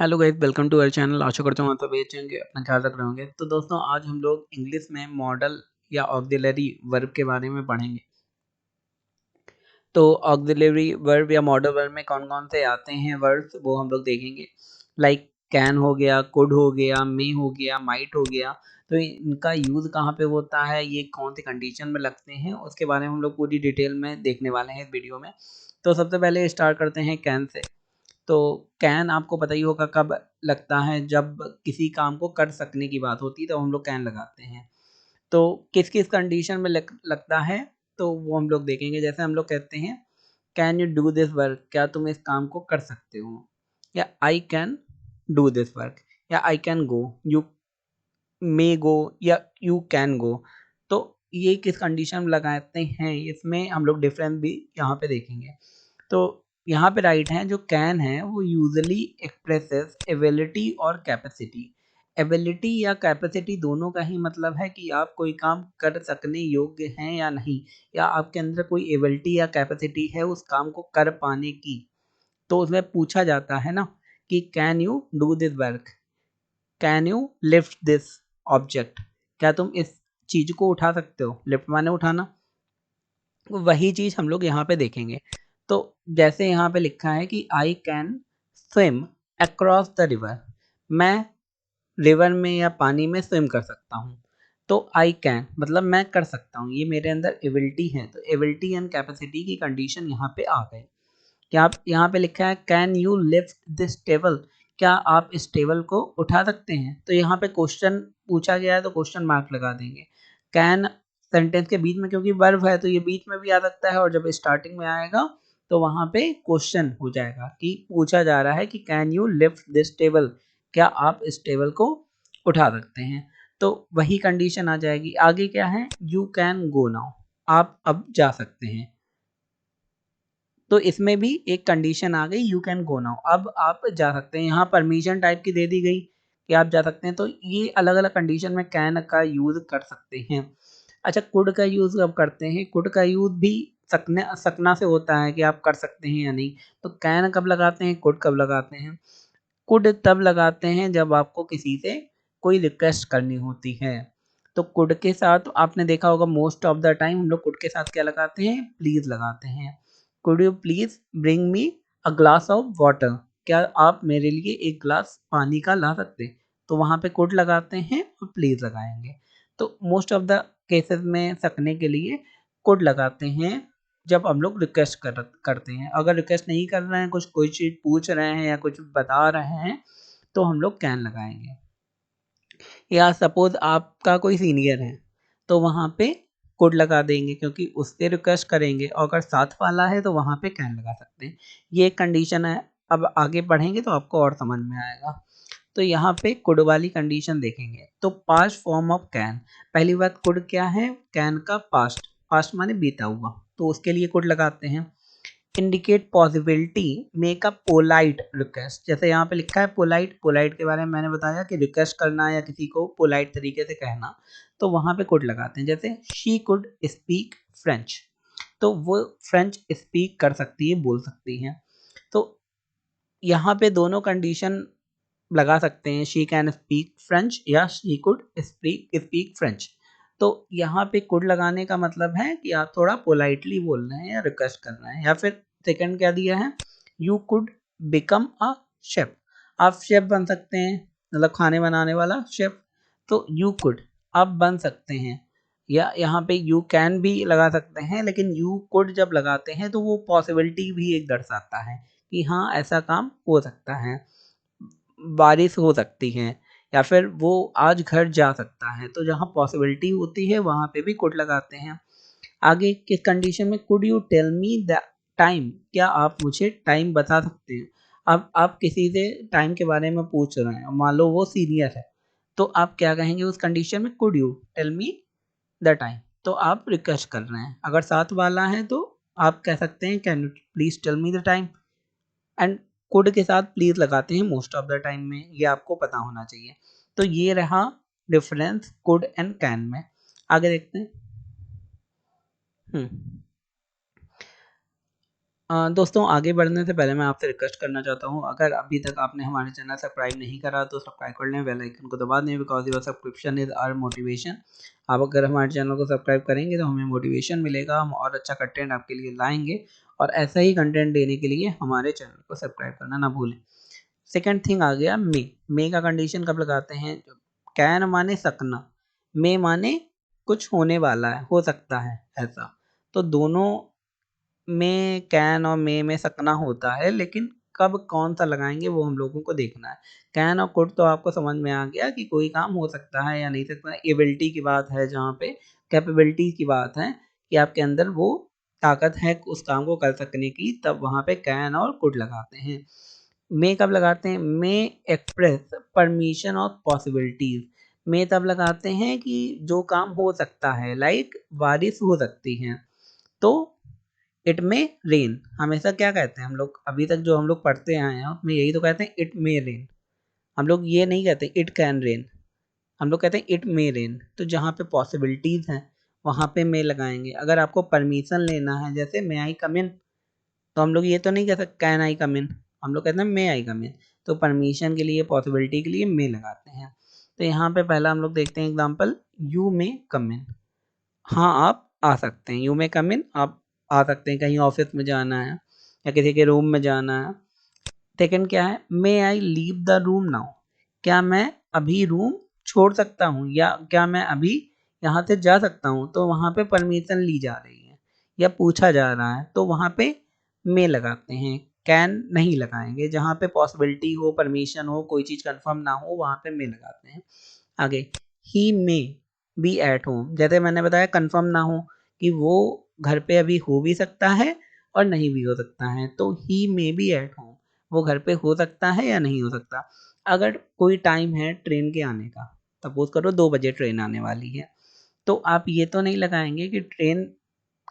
Hello guys, welcome to our channel. आशा करता हूँ आप सब अच्छे होंगे, अपना ख्याल रख रहे होंगे। तो दोस्तों, आज हम लोग इंग्लिश में मॉडल या ऑक्सिलरी वर्ब के बारे में पढ़ेंगे। तो ऑक्सिलरी वर्ब या मॉडल वर्ब में कौन कौन से आते हैं वर्ड्स, वो हम लोग देखेंगे। लाइक कैन हो गया, कुड हो गया, मे हो गया, माइट हो गया। तो इनका यूज़ कहाँ पे होता है, ये कौन सी कंडीशन में लगते हैं, उसके बारे में हम लोग पूरी डिटेल में देखने वाले हैं इस वीडियो में। तो सबसे पहले स्टार्ट करते हैं कैन से। तो कैन आपको पता ही होगा कब लगता है, जब किसी काम को कर सकने की बात होती है तो हम लोग कैन लगाते हैं। तो किस किस कंडीशन में लगता है, तो वो हम लोग देखेंगे। जैसे हम लोग कहते हैं can you do this work, क्या तुम इस काम को कर सकते हो, या I can do this work, या I can go, you may गो, या यू कैन गो। तो ये किस कंडीशन में लगाते हैं, इसमें हम लोग डिफरेंस भी यहाँ पे देखेंगे। तो यहाँ पे राइट है, जो कैन है वो यूजली एक्सप्रेसेस एबिलिटी और कैपेसिटी। एबिलिटी या कैपेसिटी दोनों का ही मतलब है कि आप कोई काम कर सकने योग्य हैं या नहीं, या आपके अंदर कोई एबिलिटी या कैपेसिटी है उस काम को कर पाने की। तो उसमें पूछा जाता है ना कि can you do this work, can you lift this object, क्या तुम इस चीज को उठा सकते हो। लिफ्ट माने उठाना, वही चीज हम लोग यहाँ पे देखेंगे। तो जैसे यहाँ पे लिखा है कि I can swim across the river, मैं रिवर में या पानी में स्विम कर सकता हूँ। तो आई कैन मतलब मैं कर सकता हूँ, ये मेरे अंदर एबिलिटी है। तो एबिलिटी एंड कैपेसिटी की कंडीशन यहाँ पे आ गई। क्या आप यहाँ पे लिखा है can you lift this table, क्या आप इस टेबल को उठा सकते हैं। तो यहाँ पे क्वेश्चन पूछा गया है तो क्वेश्चन मार्क लगा देंगे। कैन सेंटेंस के बीच में क्योंकि वर्ब है तो ये बीच में भी आ सकता है, और जब स्टार्टिंग में आएगा तो वहां पे क्वेश्चन हो जाएगा कि पूछा जा रहा है कि can you lift this table, क्या आप इस टेबल को उठा सकते हैं। तो वही कंडीशन आ जाएगी। आगे क्या है, यू कैन गो नाउ, आप अब जा सकते हैं। तो इसमें भी एक कंडीशन आ गई, यू कैन गो नाउ, अब आप जा सकते हैं। यहाँ परमिशन टाइप की दे दी गई कि आप जा सकते हैं। तो ये अलग अलग कंडीशन में कैन का यूज कर सकते हैं। अच्छा, कुड का यूज कब करते हैं, कुड का यूज भी सकना से होता है कि आप कर सकते हैं या नहीं। तो कैन कब लगाते हैं, कुड कब लगाते हैं। कुड तब लगाते हैं जब आपको किसी से कोई रिक्वेस्ट करनी होती है। तो कुड के साथ आपने देखा होगा मोस्ट ऑफ द टाइम हम लोग कुड के साथ क्या लगाते हैं, प्लीज लगाते हैं। Could you please bring me a glass of water, क्या आप मेरे लिए एक ग्लास पानी का ला सकते। तो वहां पे कुड लगाते हैं और प्लीज लगाएंगे। तो मोस्ट ऑफ द केसेस में सकने के लिए कुड लगाते हैं जब हम लोग रिक्वेस्ट करते हैं। अगर रिक्वेस्ट नहीं कर रहे हैं, कुछ कोई चीज़ पूछ रहे हैं या कुछ बता रहे हैं, तो हम लोग कैन लगाएंगे। या सपोज आपका कोई सीनियर है तो वहाँ पे कुड लगा देंगे क्योंकि उससे रिक्वेस्ट करेंगे, और अगर साथ वाला है तो वहाँ पे कैन लगा सकते हैं। ये कंडीशन है। अब आगे पढ़ेंगे तो आपको और समझ में आएगा। तो यहाँ पे कुड वाली कंडीशन देखेंगे। तो पास्ट फॉर्म ऑफ कैन, पहली बात कुड क्या है, कैन का पास्ट, पास्ट माने बीता हुआ, तो उसके लिए कुड लगाते हैं। Indicate possibility make a polite request, जैसे यहाँ पे लिखा है पोलाइट, पोलाइट के बारे में मैंने बताया कि रिक्वेस्ट करना या किसी को पोलाइट तरीके से कहना, तो वहाँ पे कुड लगाते हैं। जैसे शी कुड स्पीक फ्रेंच, तो वो फ्रेंच स्पीक कर सकती है, बोल सकती है। तो यहाँ पे दोनों कंडीशन लगा सकते हैं, शी कैन स्पीक फ्रेंच या शी कुड स्पीक फ्रेंच। तो यहाँ पे कुड लगाने का मतलब है कि आप थोड़ा पोलाइटली बोल रहे हैं या रिक्वेस्ट कर रहे हैं। या फिर सेकंड क्या दिया है, you could become a chef, आप शेफ बन सकते हैं, मतलब खाने बनाने वाला शेफ। तो यू कुड आप बन सकते हैं। या यहाँ पे यू कैन भी लगा सकते हैं, लेकिन यू कुड जब लगाते हैं तो वो पॉसिबिलिटी भी एक दर्शाता है कि हाँ ऐसा काम हो सकता है, बारिश हो सकती है, या फिर वो आज घर जा सकता है। तो जहाँ पॉसिबिलिटी होती है वहाँ पे भी कुड लगाते हैं। आगे किस कंडीशन में, could you tell me the time, क्या आप मुझे टाइम बता सकते हैं। अब आप किसी से टाइम के बारे में पूछ रहे हैं, मान लो वो सीनियर है, तो आप क्या कहेंगे उस कंडीशन में, could you tell me the time. तो आप रिक्वेस्ट कर रहे हैं। अगर साथ वाला है तो आप कह सकते हैं can you please tell me the time. And could के साथ प्लीज लगाते हैं मोस्ट ऑफ द टाइम में, ये आपको पता होना चाहिए। तो ये रहा डिफरेंस कुड एंड कैन में। आगे देखते हैं। दोस्तों आगे बढ़ने से पहले मैं आपसे रिक्वेस्ट करना चाहता हूँ, अगर अभी तक आपने हमारे चैनल सब्सक्राइब नहीं करा तो सब्सक्राइब कर लें, बेल आइकन को दबा दें, because your subscription is our motivation. आप अगर हमारे चैनल को सब्सक्राइब करेंगे तो हमें मोटिवेशन मिलेगा, हम और अच्छा कंटेंट आपके लिए लाएंगे, और ऐसा ही कंटेंट देने के लिए हमारे चैनल को सब्सक्राइब करना ना भूलें। सेकेंड थिंग आ गया मे का कंडीशन कब लगाते हैं? कैन माने सकना, मे माने कुछ होने वाला है, हो सकता है ऐसा। तो दोनों में, कैन और मे में सकना होता है, लेकिन कब कौन सा लगाएंगे वो हम लोगों को देखना है। कैन और कुड तो आपको समझ में आ गया कि कोई काम हो सकता है या नहीं सकता। एबिलिटी की बात है, जहाँ पे कैपेबिलिटी की बात है कि आपके अंदर वो ताकत है उस काम को कर सकने की, तब वहाँ पे कैन और कुड लगाते हैं। मे कब लगाते हैं? मे एक्सप्रेस परमिशन और पॉसिबिलिटीज। मे तब लगाते हैं कि जो काम हो सकता है, लाइक बारिश हो सकती है, तो इट में रेन। हमेशा क्या कहते हैं हम लोग, अभी तक जो हम लोग पढ़ते आए हैं उसमें यही तो कहते हैं इट मे रेन। हम लोग ये नहीं कहते इट कैन रेन, हम लोग कहते हैं इट मे रेन। तो जहाँ पे पॉसिबिलिटीज हैं वहाँ पे मे लगाएंगे। अगर आपको परमिशन लेना है, जैसे मे आई कम इन, तो हम लोग ये तो नहीं कह सकते कैन आई कम इन, हम लोग कहते हैं मे आई कम इन। तो परमिशन के लिए, पॉसिबिलिटी के लिए मे लगाते हैं। तो यहाँ पे पहला हम लोग देखते हैं एग्जाम्पल, यू मे कम इन। हाँ, आप आ सकते हैं, यू मे कम इन, आप आ सकते हैं, कहीं ऑफिस में जाना है या किसी के रूम में जाना है। सेकंड क्या है? May I leave the room now, क्या मैं अभी रूम छोड़ सकता हूँ, या क्या मैं अभी यहाँ से जा सकता हूँ। तो वहाँ पे परमिशन ली जा रही है या पूछा जा रहा है, तो वहाँ पे मे लगाते हैं, कैन नहीं लगाएंगे। जहाँ पे पॉसिबिलिटी हो, परमिशन हो, कोई चीज़ कंफर्म ना हो, वहाँ पे मे लगाते हैं। आगे, ही मे बी एट होम, जैसे मैंने बताया कंफर्म ना हो कि वो घर पे अभी हो भी सकता है और नहीं भी हो सकता है, तो ही मे बी एट होम, वो घर पे हो सकता है या नहीं हो सकता। अगर कोई टाइम है ट्रेन के आने का, सपोज करो 2 बजे ट्रेन आने वाली है, तो आप ये तो नहीं लगाएंगे कि train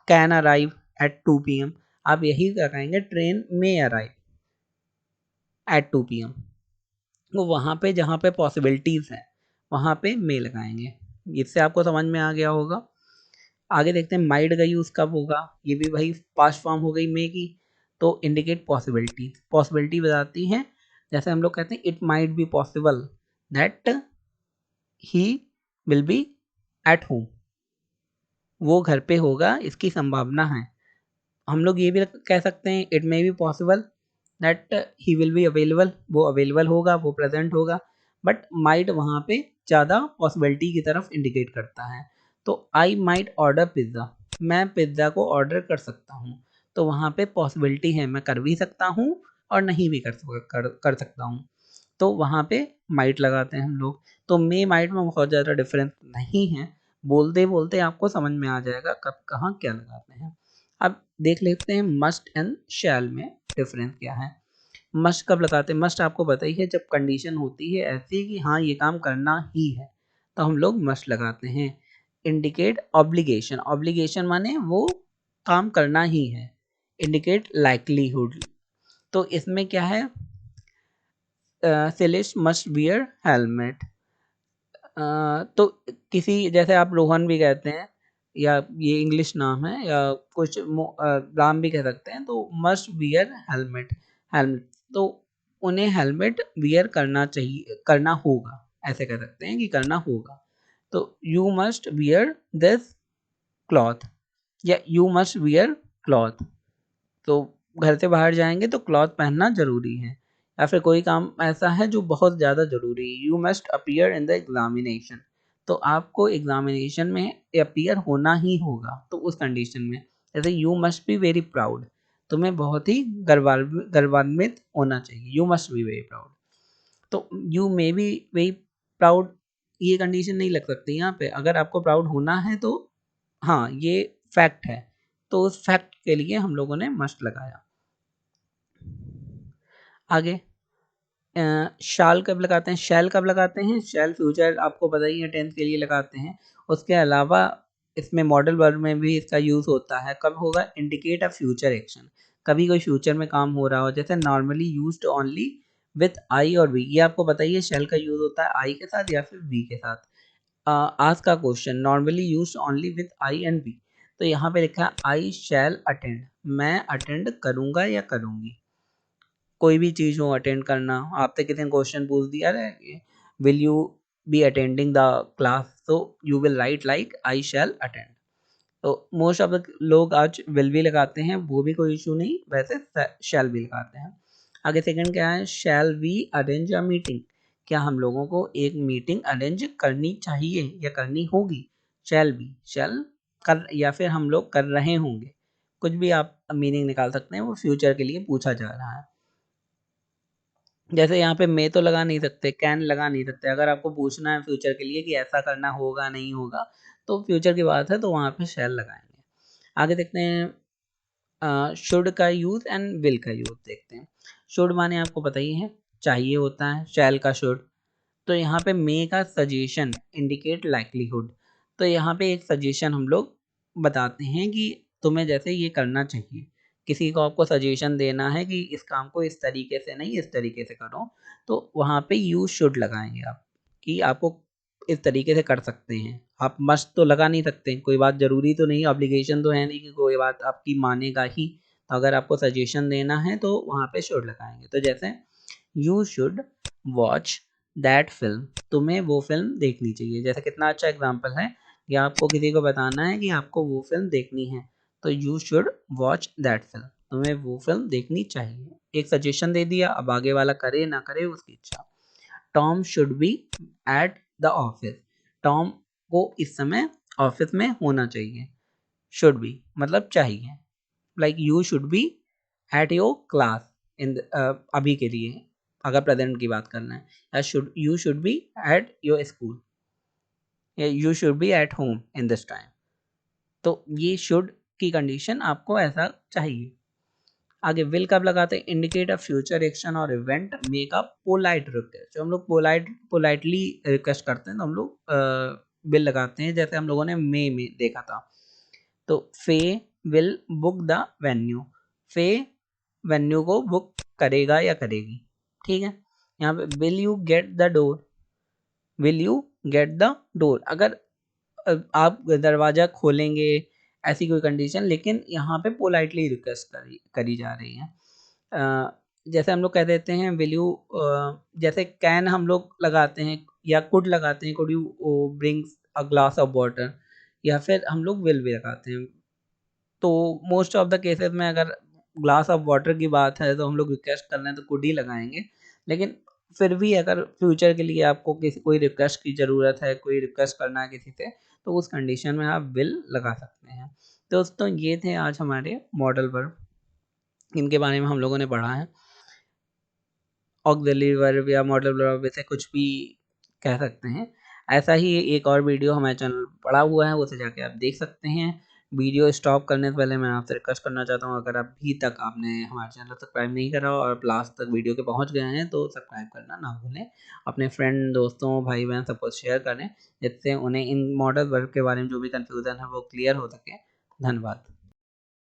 can arrive at 2 PM, आप यही लगाएंगे train may arrive at 2 PM। वो वहाँ पे जहाँ पे पॉसिबिलिटीज़ हैं वहाँ पे मे लगाएंगे। इससे आपको समझ में आ गया होगा। आगे देखते हैं माइट का यूज़ कब होगा। ये भी वही पास्ट फॉर्म हो गई मे की। तो इंडिकेट पॉसिबिलिटी, पॉसिबिलिटी बताती है। जैसे हम लोग कहते हैं it might be possible that he will be at home, वो घर पे होगा, इसकी संभावना है। हम लोग ये भी कह सकते हैं it may be possible that he will be available, वो अवेलेबल होगा, वो प्रेजेंट होगा। बट माइट वहाँ पे ज़्यादा पॉसिबिलिटी की तरफ इंडिकेट करता है। तो आई माइट ऑर्डर पिज़्ज़ा, मैं पिज़्ज़ा को ऑर्डर कर सकता हूँ, तो वहाँ पे पॉसिबिलिटी है, मैं कर भी सकता हूँ और नहीं भी कर सकता हूँ, तो वहाँ पे माइट लगाते हैं हम लोग। तो मे माइट में बहुत ज़्यादा डिफरेंस नहीं है, बोलते बोलते आपको समझ में आ जाएगा कब कहाँ क्या लगाते हैं। अब देख लेते हैं मस्ट एंड शैल में डिफरेंस क्या है। मस्ट कब लगाते हैं? मस्ट आपको पता ही है, जब कंडीशन होती है ऐसी कि हाँ ये काम करना ही है, तो हम लोग मस्ट लगाते हैं। इंडिकेट ऑब्लिगेशन, ऑब्लिगेशन माने वो काम करना ही है। इंडिकेट लाइकलीहुड, तो इसमें क्या है, सेलिस्ट मस्ट वियर हेलमेट। तो किसी, जैसे आप रोहन भी कहते हैं, या ये इंग्लिश नाम है, या कुछ राम भी कह सकते हैं, तो मस्ट वियर हेलमेट, हेलमेट, तो उन्हें हेलमेट वियर करना चाहिए, करना होगा, ऐसे कह सकते हैं कि करना होगा। तो you must wear this cloth, या यू मस्ट वियर क्लॉथ, तो घर से बाहर जाएंगे तो क्लॉथ पहनना ज़रूरी है। या फिर कोई काम ऐसा है जो बहुत ज़्यादा ज़रूरी है, you must appear in the examination, तो आपको एग्जामिनेशन में अपीयर होना ही होगा। तो उस कंडीशन में, जैसे you must be very proud, तुम्हें बहुत ही गर्वान्वित होना चाहिए, you must be very proud. तो you may be very proud, ये कंडीशन नहीं लग सकती यहाँ पे। अगर आपको प्राउड होना है तो हाँ ये फैक्ट है, तो उस फैक्ट के लिए हम लोगों ने मस्ट लगाया। आगे, शाल कब लगाते हैं? शैल कब लगाते हैं? शैल फ्यूचर आपको पता ही है, टेंस के लिए लगाते हैं। उसके अलावा इसमें मॉडल वर्ब में भी इसका यूज़ होता है। कब होगा? इंडिकेट अ फ्यूचर एक्शन, कभी कोई फ्यूचर में काम हो रहा हो, जैसे नॉर्मली यूज्ड ओनली विथ आई और वी। ये आपको पता ही है, शैल का यूज़ होता है आई के साथ या फिर वी के साथ। आज का question, normally used only with I and we, तो यहाँ पे लिखा है आई शैल अटेंड, मैं अटेंड करूँगा या करूँगी। कोई भी चीज़ हो अटेंड करना, आपसे किसी ने क्वेश्चन पूछ दिया अरे will you be attending the class, तो you will write like I shall attend. तो मोस्ट ऑफ द लोग आज विल भी लगाते हैं, वो भी कोई इशू नहीं, वैसे शैल भी लगाते हैं। आगे सेकंड क्या है, shall we arrange a meeting, क्या हम लोगों को एक मीटिंग अरेंज करनी चाहिए या करनी होगी। शैल बी, शैल कर या फिर हम लोग कर रहे होंगे, कुछ भी आप मीनिंग निकाल सकते हैं, वो फ्यूचर के लिए पूछा जा रहा है। जैसे यहाँ पे मे तो लगा नहीं सकते, कैन लगा नहीं सकते, अगर आपको पूछना है फ्यूचर के लिए कि ऐसा करना होगा नहीं होगा, तो फ्यूचर की बात है तो वहाँ पे शैल लगाएंगे। आगे देखते हैं शुड का यूज एंड विल का यूज देखते हैं। शुड माने आपको पता ही है चाहिए होता है, शैल का शुड। तो यहाँ पे मे का सजेशन इंडिकेट लाइक्लीहुड, तो यहाँ पे एक सजेशन हम लोग बताते हैं कि तुम्हें जैसे ये करना चाहिए, किसी को आपको सजेशन देना है कि इस काम को इस तरीके से नहीं इस तरीके से करो, तो वहाँ पे यू शुड लगाएंगे आप, कि आपको इस तरीके से कर सकते हैं। आप मस्ट तो लगा नहीं सकते, कोई बात ज़रूरी तो नहीं, ऑब्लिगेशन तो है नहीं कि कोई बात आपकी मानेगा ही, तो अगर आपको सजेशन देना है तो वहाँ पे शुड लगाएंगे। तो जैसे you should watch that film, तुम्हें वो फिल्म देखनी चाहिए। जैसे कितना अच्छा एग्जाम्पल है कि आपको किसी को बताना है कि आपको वो फिल्म देखनी है, तो you should watch that film, तुम्हें वो फिल्म देखनी चाहिए। एक सजेशन दे दिया, अब आगे वाला करे ना करे उसकी इच्छा। Tom should be at the office, Tom को इस समय ऑफिस में होना चाहिए। शुड बी मतलब चाहिए, like you should be at your class in अभी के लिए, अगर प्रेजेंट की बात करना है, या should you should be at your school, या you should be at home in this time. तो ये शुड की कंडीशन आपको ऐसा चाहिए। आगे विल कब लगाते हैं, इंडिकेट अ फ्यूचर एक्शन और event, make a polite request. जो हम लोग पोलाइटली रिक्वेस्ट करते हैं तो हम लोग विल लगाते हैं, जैसे हम लोगों ने मे में देखा था। तो फे विल बुक द वेन्यू, फे वेन्यू को बुक करेगा या करेगी, ठीक है। यहाँ पे will you get the door, will you get the door, अगर आप दरवाजा खोलेंगे ऐसी कोई कंडीशन, लेकिन यहाँ पे पोलाइटली रिक्वेस्ट करी जा रही है। जैसे हम लोग कह देते हैं विल यू, जैसे कैन हम लोग लगाते हैं या कुड लगाते हैं, could you brings a glass of water, या फिर हम लोग विल भी लगाते हैं। तो मोस्ट ऑफ द केसेस में अगर ग्लास ऑफ वाटर की बात है तो हम लोग रिक्वेस्ट कर रहे हैं तो कुड ही लगाएंगे, लेकिन फिर भी अगर फ्यूचर के लिए आपको किसी कोई रिक्वेस्ट की ज़रूरत है, कोई रिक्वेस्ट करना है किसी से, तो उस कंडीशन में आप विल लगा सकते हैं। तो दोस्तों ये थे आज हमारे मॉडल वर्ब, इनके बारे में हम लोगों ने पढ़ा है। ऑक्सिलरी वर्ब या मॉडल वर्ब से कुछ भी कह सकते हैं। ऐसा ही एक और वीडियो हमारे चैनल पड़ा हुआ है, उसे जाके आप देख सकते हैं। वीडियो स्टॉप करने से पहले मैं आपसे रिक्वेस्ट करना चाहता हूँ, अगर अभी तक आपने हमारा चैनल सब्सक्राइब नहीं करा और आप लास्ट तक वीडियो के पहुँच गए हैं तो सब्सक्राइब करना ना भूलें। अपने फ्रेंड दोस्तों भाई बहन सबको शेयर करें, जिससे उन्हें इन मॉडल वर्ब के बारे में जो भी कन्फ्यूज़न है वो क्लियर हो सके। धन्यवाद।